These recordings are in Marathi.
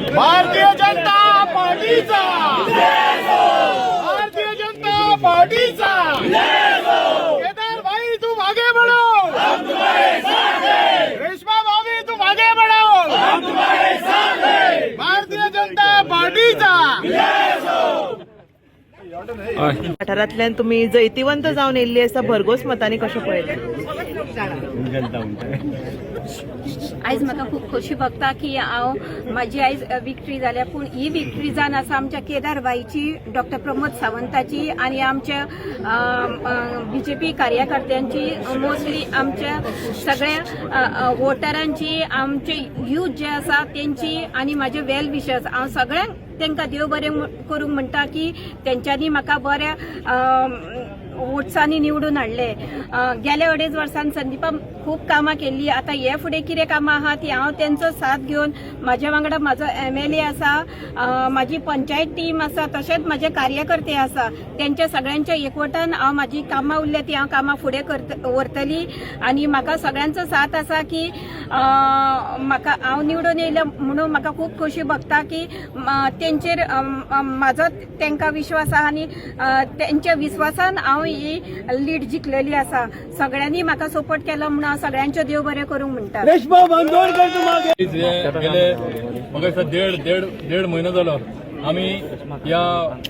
भारतीय जनता पार्टीचा भारतीय जनता पार्टीचा केदार भाई तू आगे बढ़ो, हम तुम्हारे साथ हैं। रेशमा भाभी तू आगे बढ़ो, हम तुम्हारे साथ हैं। भारतीय जनता पार्टीचा वाठारांतल्यान तुम्ही जैतिवंत जावन येयल्ली आसा भरघोस मतांनी कशें पळयलें? आयज म्हाका खूब खोशी भोगता की हांव म्हाजी आयज विक्ट्री जाल्या, पूण ही विक्ट्री जावन आसा आमच्या केदार बाईची, डॉक्टर प्रमोद सावंताची आनी आमच्या बीजेपी कार्यकर्त्यांची, मोस्टली आमच्या सगळ्या वोटरांची, आमचे यूथ जे आसा तेंची आनी म्हाजे वेल विशर्स हांव सगळ्यांक तांकां देव बरें करूंक म्हणटा की तेंच्यांनी म्हाका बऱ्या वोट्सांनी निवडून हाडले। गेल्या 2.5 वर्सान संदीपा खूब कामां केल्ली, आतां हे फुडें कितें कामां आहा ती हांव तेंचो साथ घेवन, म्हाज्या वांगडा म्हाजो MLA आसा, म्हाजी पंचायत टीम आसा, तशेंच म्हाजे कार्यकर्ते आसा, तेंच्या सगळ्यांच्या एकवटान हांव म्हाजी कामां उरल्या ती हांव कामां फुडें व्हरतली आनी म्हाका सगळ्यांचो साथ आसा की म्हाका हांव निवडून येयलें म्हणून म्हाका खूब खोशी भोगता की तेंचेर म्हाजो तेंकां विश्वास आहा आनी तेंच्या विश्वासान हांव ही लीड जिखलेली आसा। सगळ्यांनी म्हाका सपोर्ट केलो म्हणून हांव सगळ्यांचो देव बरें करूंक म्हणटा। रेशमा बांदोडकर गेले म्हाका देड म्हयनो जालो आमी ह्या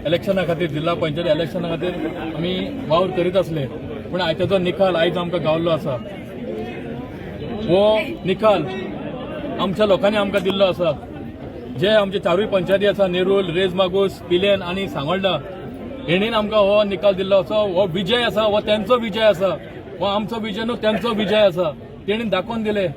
इलेक्शना खातीर, जिल्हा पंचायत इलेक्शना खातीर आमी वावर करीत आसले, पूण आयताचो निकाल आयज आमकां गावल्लो आसा। हो निकाल आमच्या लोकांनी आमकां दिल्लो आसा। जे आमचे 4 पंचायती आसा, नेरूल, रेज मागूस, पिलेन आनी सांगोळडा, हेणीन आमकां हो निकाल दिल्लो आसा। हो विजय आसा, हो तेंचो विजय आसा, हो आमचो विजय न्हू तेंचो विजय आसा। तेणीन दाखोवन दिले।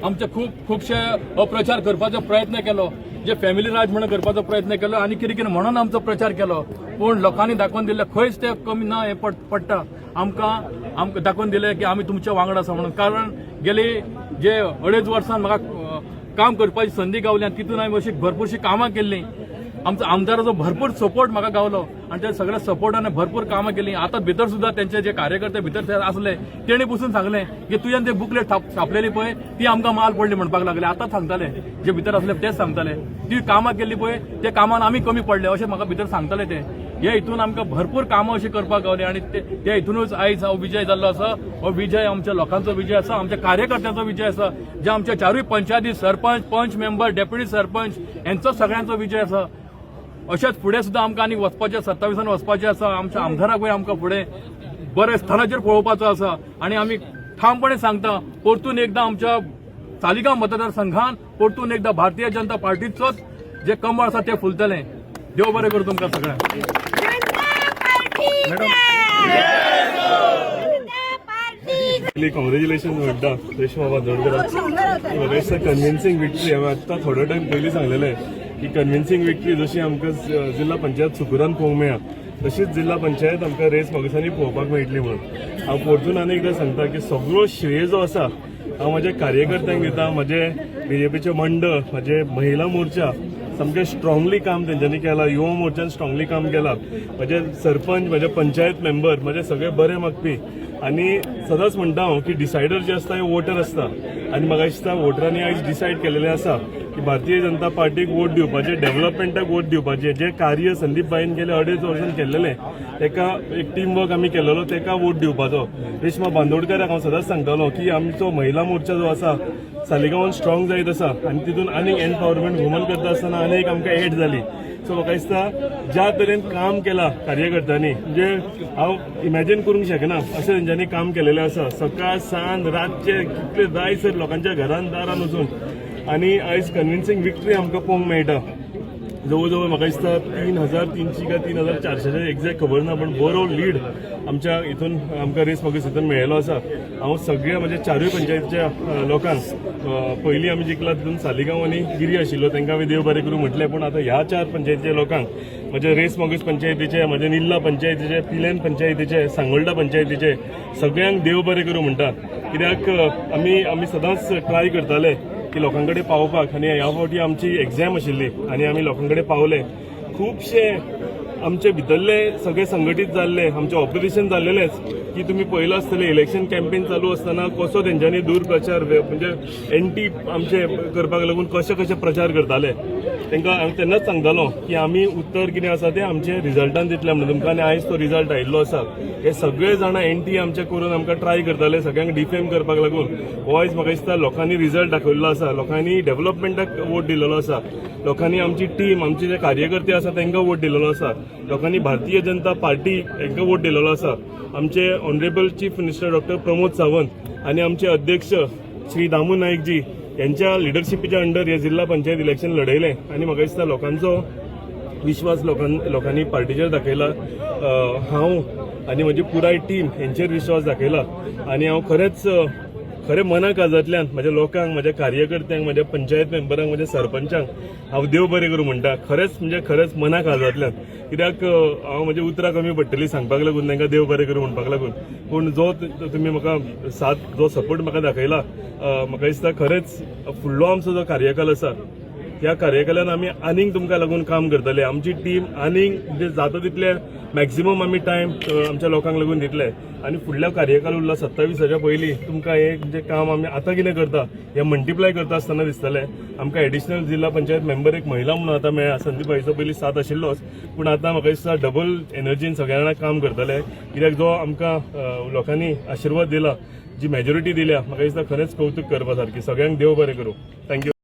आमचे खुबशे अप्रचार करपाचो प्रयत्न केलो, जे फॅमिली राज म्हणून करपाचो प्रयत्न केलो आनी कितें कितें म्हणून आमचो प्रचार केलो, पूण लोकांनी दाखोवन दिले खंयच ते कमी ना हे पडटा। आमकां दाखोवन दिले की आमी तुमच्या वांगडा आसा म्हणून। कारण गेली जे 2.5 वर्सान म्हाका काम करपाची संदी गावली आनी तितून हांवें अशी भरपूरशी कामां केल्ली। आमचो आमदाराचो भरपूर सपोर्ट म्हाका गावलो आनी त्या सगळ्या सपोर्टान भरपूर कामां केली। आतां भितर सुद्दां तेंचे जे कार्यकर्ते भितर आसले तेणी बसून सांगले की तुवें ते बुकलेट छापलेली पळय ती आमकां माल पडली म्हणपाक लागले। आतां सांगताले जे भितर आसले तेच सांगताले ती कामां केल्ली पळय ते कामान आमी कमी पडले अशें म्हाका भितर सांगताले ते। हे हितून आमकां भरपूर कामां अशी करपाक गावली आनी त्या हितूनच आयज हो विजय जाल्लो आसा। हो विजय आमच्या लोकांचो विजय आसा, आमच्या कार्यकर्त्यांचो विजय आसा, जे आमच्या 4 पंचायती सरपंच, पंच मेंबर, डेप्युटी सरपंच यांचो सगळ्यांचो विजय आसा। अशेंच फुडें सुद्दां आमकां आनी वचपाचें 27 वचपाचें आसा। आमच्या आमदाराकूय आमकां फुडें बरे स्थानाचेर पळोवपाचो आसा आनी आमी ठामपणे सांगता परतून एकदां आमच्या सालिगांव मतदारसंघान परतून एकदां भारतीय जनता पार्टीचोच जे कमळ आसा ते फुलतलें। देव बरें करूं तुमकां सगळ्यांक। कॉंग्रॅच्युलेशन म्हणटा रेशमा बांदोडकराक। It's a convincing victory. हांवें आत्तां थोडो टायम पयलीं सांगलेलें की कन्विन्सिंग विक्ट्री जशी आमकां जिल्हा पंचायत सुकुरान पळोवंक मेळ्ळा तशीच जिल्हा पंचायत आमकां रेस मागुसांनी पळोवपाक मेळटली म्हणून। हांव परतून आनी एकदां सांगता की सगळो श्रेय जो आसा हांव म्हाज्या कार्यकर्त्यांक दिता, म्हाजे बीजेपीचे मंडळ, म्हाजे महिला मोर्चा सामकें स्ट्रॉंगली काम तेंच्यांनी केलां, युवा मोर्चान स्ट्रॉंगली काम केलां, म्हाजे सरपंच, म्हाजे पंचायत मेंबर, म्हाजे सगळे बरे मागपी। आनी सदांच म्हणटा हांव की डिसायडर जे आसता हे वोटर आसता आनी म्हाका दिसता वोटरांनी आयज डिसायड केलेलें आसा की भारतीय जनता पार्टीक वोट दिवपाचें, डेव्हलपमेंटाक वोट दिवपाचें। जे कार्य संदीप बाईन गेल्या 2.5 वर्सान केल्लेलें तेका एक टीम वर्क आमी केलेलो तेका वोट दिवपाचो। रेशमा बांदोडकराक हांव सदांच सांगतालो की आमचो महिला मोर्चा जो आसा सालिगांवान स्ट्रॉंग जायत आसा आनी तितून आनीक एम्पावरमेंट वुमन करता आसतना आनीक आमकां एड जाली। सो म्हाका दिसता ज्या तरेन काम केलां कार्यकर्त्यांनी म्हणजे हांव इमॅजिन करूंक शकना अशें तेंच्यांनी काम केलेलें आसा। सकाळ सांज रातचे कितले जायसर लोकांच्या घरान दारान वचून आनी आयज कन्विन्सिंग विक्ट्री आमकां पळोवंक मेळटा। जवळ जवळ म्हाका दिसता 3300 काय 3400 एक्झॅक्ट खबर ना, पण बरो लीड आमच्या हितून आमकां रेस मागीस हितून मेळ्ळो आसा। हांव सगळ्या म्हणजे 4 पंचायतीच्या लोकांक पयलीं आमी जिखला तितून सालिगांव आनी गिरी आशिल्लो तांकां हांवें देव बरें करूं म्हटलें, पूण आतां ह्या 4 पंचायतीच्या लोकांक म्हजे रेस मागूस पंचायतीचे, म्हजे निल्ला पंचायतीचे, पिलेन पंचायतीचे, सांगोळडा पंचायतीचे सगळ्यांक देव बरें करूं म्हणटा। कित्याक आमी सदांच ट्राय करताले की लोकां कडेन पावपाक आनी ह्या फावटी आमची एग्जाम आशिल्ली आनी आमी लोकां कडेन पावले। खुबशे आमचे भितरले सगळे संघटीत जाल्ले, आमचे ऑपरेशन जाल्लेलेच, की तुम्ही पळयलां आसतलें इलेक्शन कॅम्पेन चालू आसतना कसो तेंच्यांनी दूरप्रचार म्हणजे एंटी आमचे करपाक लागून कशे प्रचार करताले तांकां हांवें तेन्नाच सांगतालो की आमी उत्तर कितें आसा तें आमचे रिजल्टान दितले म्हणून तुमकां आनी आयज तो रिजल्ट आयिल्लो आसा हे सगळे जाणां एंटी आमचे करून आमकां ट्राय करताले सगळ्यांक डिफेम करपाक लागून हो आयज म्हाका दिसता लोकांनी रिजल्ट दाखयल्लो आसा लोकांनी डेव्हलपमेंटाक वोट दिलेलो आसा लोकांनी आमची टीम आमचे जे कार्यकर्ते आसा तांकां वोट दिलेलो आसा लोकांनी भारतीय जनता पार्टी हांकां वोट दिलेलो आसा आमचे honourable chief minister doctor Pramod Sawant आनी आमचे अध्यक्ष श्री दामू नायक जी यांच्या लिडरशिपीच्या अंडर हे जिल्हा पंचायत इलेक्शन लढयलें आनी म्हाका दिसता लोकांचो विश्वास लोकांनी पार्टीचेर दाखयला हांव आनी म्हजी पुराय टीम हेंचेर विश्वास दाखयला आनी हांव खरें मना काळजांतल्यान म्हज्या लोकांक म्हज्या कार्यकर्त्यांक म्हज्या पंचायत मेंबरांक म्हज्या सरपंचांक हांव देव बरें करूं म्हणटा खरेंच मना काळजांतल्यान कित्याक हांव म्हजी उतरां कमी पडटलीं सांगपाक लागून तांकां देव बरें करूं म्हणपाक लागून पूण जो तुमी म्हाका जो सपोर्ट म्हाका दाखयला म्हाका दिसता खरेंच फुडलो आमचो जो कार्यकाल आसा ह्या कार्यकालान आमी आनीक तुमकां लागून काम करतले आमची टीम आनीक जाता तितले मॅक्झिमम आमी टायम आमच्या लोकांक लागून दितले आनी फुडल्या कार्यकाल उरला 27 पयलीं तुमकां हे जे काम आमी आतां कितें करता हें मल्टिप्लाय करता आसतना दिसतलें आमकां एडिशनल जिल्हा पंचायत मेंबर एक महिला म्हणून आतां मेळ्ळा संदीप भाईचो पयलीं 7 आशिल्लोच पूण आतां म्हाका दिसता डबल एनर्जीन सगळ्या जाणां काम करतले कित्याक जो आमकां लोकांनी आशिर्वाद दिला जी मेजॉरिटी दिल्या म्हाका दिसता खरेंच कौतूक करपा सारकी सगळ्यांक देव बरें करूं थँक्यू